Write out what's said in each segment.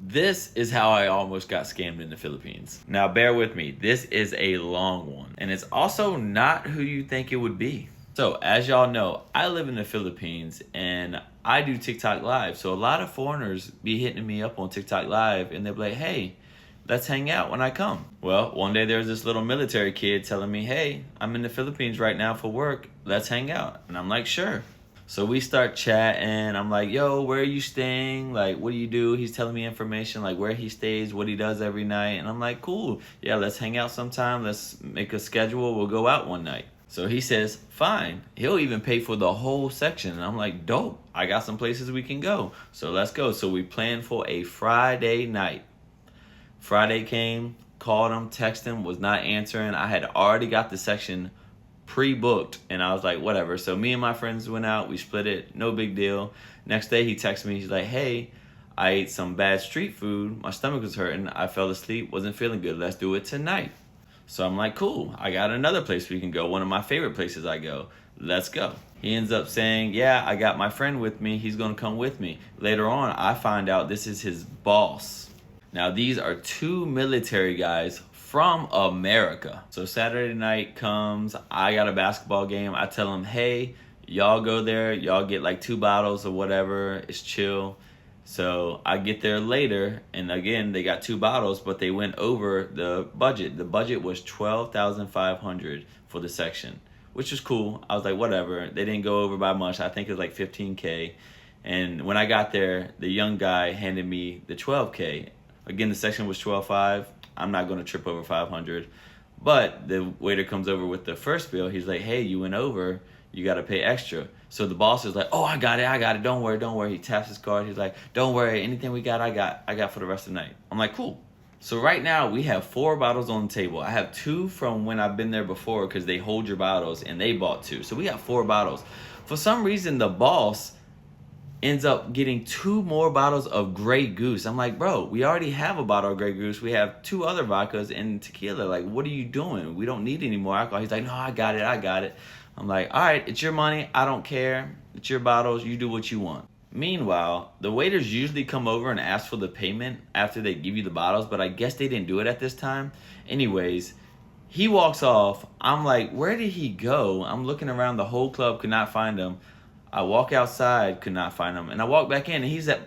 This is how I almost got scammed in the Philippines. Now, bear with me. This is a long one, and it's also not who you think it would be. So, as y'all know, I live in the Philippines and I do TikTok Live. So, a lot of foreigners be hitting me up on TikTok Live and they're like, hey, let's hang out when I come. Well, one day there's this little military kid telling me, hey, I'm in the Philippines right now for work. Let's hang out. And I'm like, sure. So we start chatting. I'm like, yo, where are you staying? Like, what do you do? He's telling me information, like where he stays, what he does every night. And I'm like, cool. Yeah, let's hang out sometime. Let's make a schedule. We'll go out one night. So he says, fine. He'll even pay for the whole section. And I'm like, dope. I got some places we can go. So let's go. So we planned for a Friday night. Friday came, called him, texted him, was not answering. I had already got the section pre-booked and I was like, whatever. So me and my friends went out, we split it, no big deal. Next day he texted me, he's like, hey, I ate some bad street food, my stomach was hurting, I fell asleep, wasn't feeling good, let's do it tonight. So I'm like, cool, I got another place we can go, one of my favorite places I go, let's go. He ends up saying, yeah, I got my friend with me, he's gonna come with me. Later on, I find out this is his boss. Now these are two military guys from America. So Saturday night comes, I got a basketball game. I tell them, hey, y'all go there, y'all get like 2 bottles or whatever, it's chill. So I get there later, and again, they got 2 bottles, but they went over the budget. The budget was $12,500 for the section, which was cool. I was like, whatever. They didn't go over by much. I think it was like 15K. And when I got there, the young guy handed me the 12K. Again, the section was 12.5. I'm not going to trip over 500. But the waiter comes over with the first bill. He's like, hey, you went over. You got to pay extra. So the boss is like, oh, I got it. Don't worry. He taps his card. He's like, don't worry. Anything we got, I got for the rest of the night. I'm like, cool. So right now we have 4 bottles on the table. I have 2 from when I've been there before because they hold your bottles and they bought 2. So we got 4 bottles. For some reason, the boss ends up getting 2 more bottles of Grey Goose. I'm like, bro, we already have a bottle of Grey Goose. We have 2 other vodkas and tequila. Like, what are you doing? We don't need any more alcohol. He's like, no, I got it. I'm like, all right, it's your money. I don't care. It's your bottles. You do what you want. Meanwhile, the waiters usually come over and ask for the payment after they give you the bottles, but I guess they didn't do it at this time. Anyways, he walks off. I'm like, where did he go? I'm looking around the whole club, could not find him. I walk outside, could not find him. And I walk back in, and he's at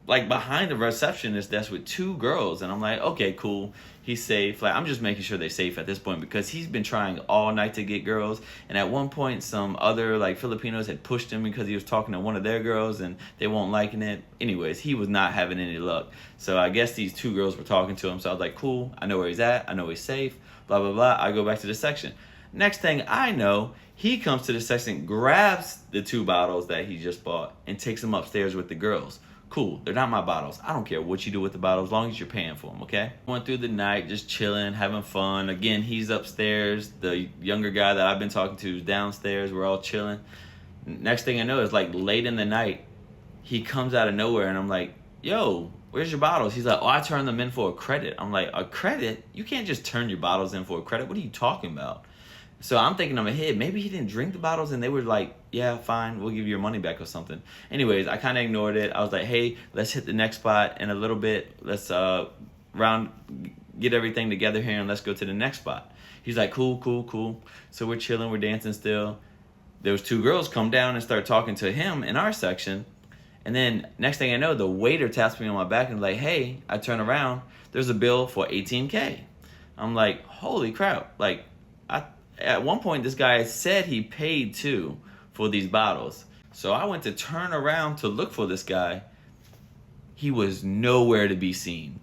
like behind the receptionist desk with 2 girls. And I'm like, okay, cool. He's safe. Like, I'm just making sure they're safe at this point because he's been trying all night to get girls. And at one point, some other like Filipinos had pushed him because he was talking to one of their girls and they weren't liking it. Anyways, he was not having any luck. So I guess these 2 girls were talking to him. So I was like, cool. I know where he's at. I know he's safe. Blah, blah, blah. I go back to the section. Next thing I know, he comes to the section, grabs the 2 bottles that he just bought, and takes them upstairs with the girls. Cool, they're not my bottles. I don't care what you do with the bottles, as long as you're paying for them, okay? Went through the night, just chilling, having fun. Again, he's upstairs. The younger guy that I've been talking to is downstairs. We're all chilling. Next thing I know, it's like late in the night. He comes out of nowhere, and I'm like, yo, where's your bottles? He's like, oh, I turned them in for a credit. I'm like, a credit? You can't just turn your bottles in for a credit. What are you talking about? So I'm thinking in my head, maybe he didn't drink the bottles and they were like, yeah, fine, we'll give you your money back or something. Anyways, I kind of ignored it. I was like, hey, let's hit the next spot in a little bit. Let's get everything together here and let's go to the next spot. He's like, cool. So we're chilling, we're dancing still. There was 2 girls come down and start talking to him in our section. And then next thing I know, the waiter taps me on my back and like, hey, I turn around, there's a bill for 18K. I'm like, holy crap. Like, at one point, this guy said he paid 2 for these bottles. So I went to turn around to look for this guy. He was nowhere to be seen.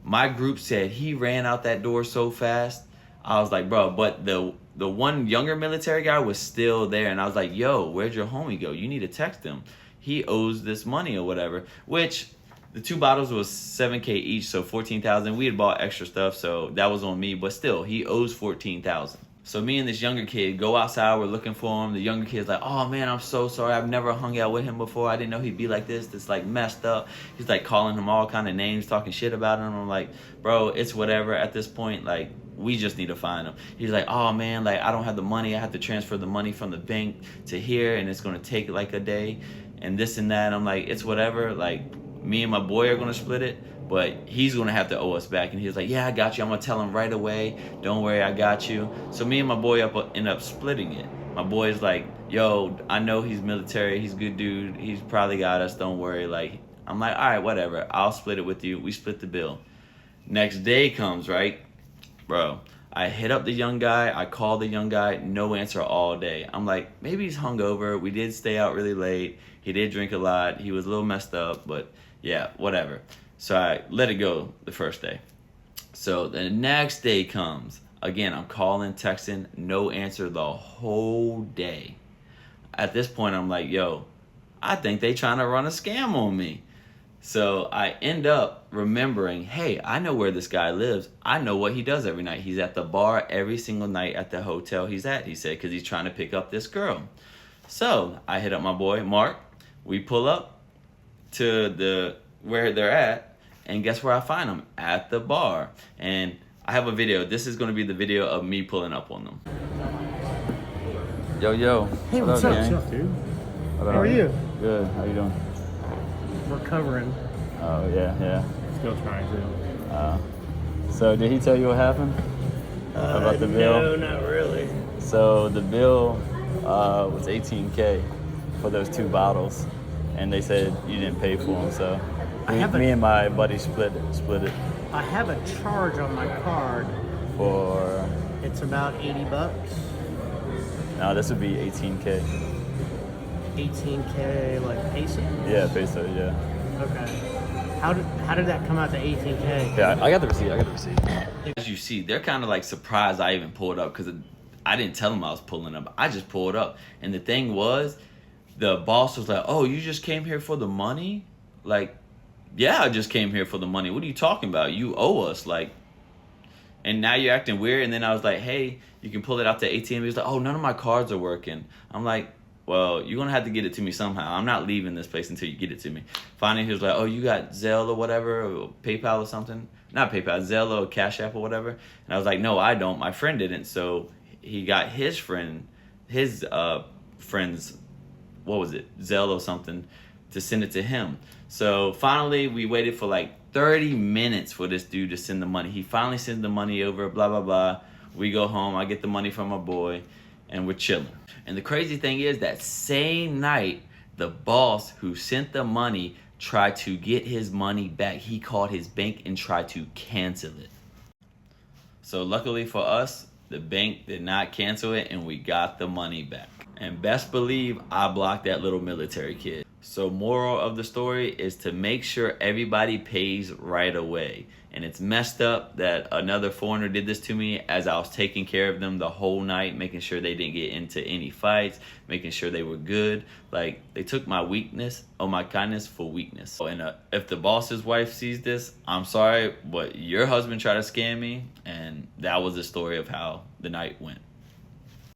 My group said he ran out that door so fast. I was like, bro, but the one younger military guy was still there. And I was like, yo, where'd your homie go? You need to text him. He owes this money or whatever, which the 2 bottles was 7K each, so 14,000. We had bought extra stuff, so that was on me. But still, he owes 14,000. So me and this younger kid go outside, we're looking for him. The younger kid's like, oh man, I'm so sorry. I've never hung out with him before. I didn't know he'd be like this. This like messed up. He's like calling him all kind of names, talking shit about him. I'm like, bro, it's whatever at this point. Like, we just need to find him. He's like, oh man, like I don't have the money. I have to transfer the money from the bank to here and it's going to take like a day and this and that. I'm like, it's whatever. Like, me and my boy are going to split it. but he's gonna have to owe us back. And he was like, yeah, I got you. I'm gonna tell him right away. Don't worry, I got you. So me and my boy end up splitting it. My boy's like, yo, I know he's military. He's a good dude. He's probably got us. Don't worry. Like, I'm like, all right, whatever. I'll split it with you. We split the bill. Next day comes, right? Bro, I hit up the young guy. I called the young guy. No answer all day. I'm like, maybe he's hungover. We did stay out really late. He did drink a lot. He was a little messed up, but yeah, whatever. So I let it go the first day. So the next day comes. Again, I'm calling, texting, no answer the whole day. At this point, I'm like, yo, I think they trying to run a scam on me. So I end up remembering, hey, I know where this guy lives. I know what he does every night. He's at the bar every single night at the hotel he's at, he said, because he's trying to pick up this girl. So I hit up my boy, Mark. We pull up to where they're at, and guess where I find them? At the bar. And I have a video. This is going to be the video of me pulling up on them. Yo. Hey, what's up? What's up, dude? How are you? Good. How you doing? Recovering. Oh, yeah. Still trying to. So did he tell you what happened? About the bill? No, not really. So the bill was $18K for those 2 bottles, and they said you didn't pay for them. So me and my buddy split it I have a charge on my card. for. It's about $80. No, this would be $18K. 18K, like pesos? Yeah, peso. Yeah. Okay. How did that come out to 18K? Yeah, I got the receipt. As you see, they're kind of like surprised I even pulled up because I didn't tell them I was pulling up. I just pulled up. And the thing was, the boss was like, oh, you just came here for the money? Like, yeah, I just came here for the money. What are you talking about? You owe us. Like, and now you're acting weird. And then I was like, hey, you can pull it out the ATM. He was like, oh, none of my cards are working. I'm like, well, you're going to have to get it to me somehow. I'm not leaving this place until you get it to me. Finally, he was like, oh, you got Zelle or whatever, or PayPal or something? Not PayPal, Zelle or Cash App or whatever. And I was like, no, I don't. My friend didn't. So he got his friend's, what was it, Zelle or something, to send it to him. So finally, we waited for like 30 minutes for this dude to send the money. He finally sends the money over, blah, blah, blah. We go home. I get the money from my boy, and we're chilling. And the crazy thing is that same night, the boss who sent the money tried to get his money back. He called his bank and tried to cancel it. So luckily for us, the bank did not cancel it and we got the money back. And best believe I blocked that little military kid. So moral of the story is to make sure everybody pays right away. And it's messed up that another foreigner did this to me as I was taking care of them the whole night, making sure they didn't get into any fights, making sure they were good. Like, they took my weakness or my kindness for weakness. And if the boss's wife sees this, I'm sorry, but your husband tried to scam me, and that was the story of how the night went.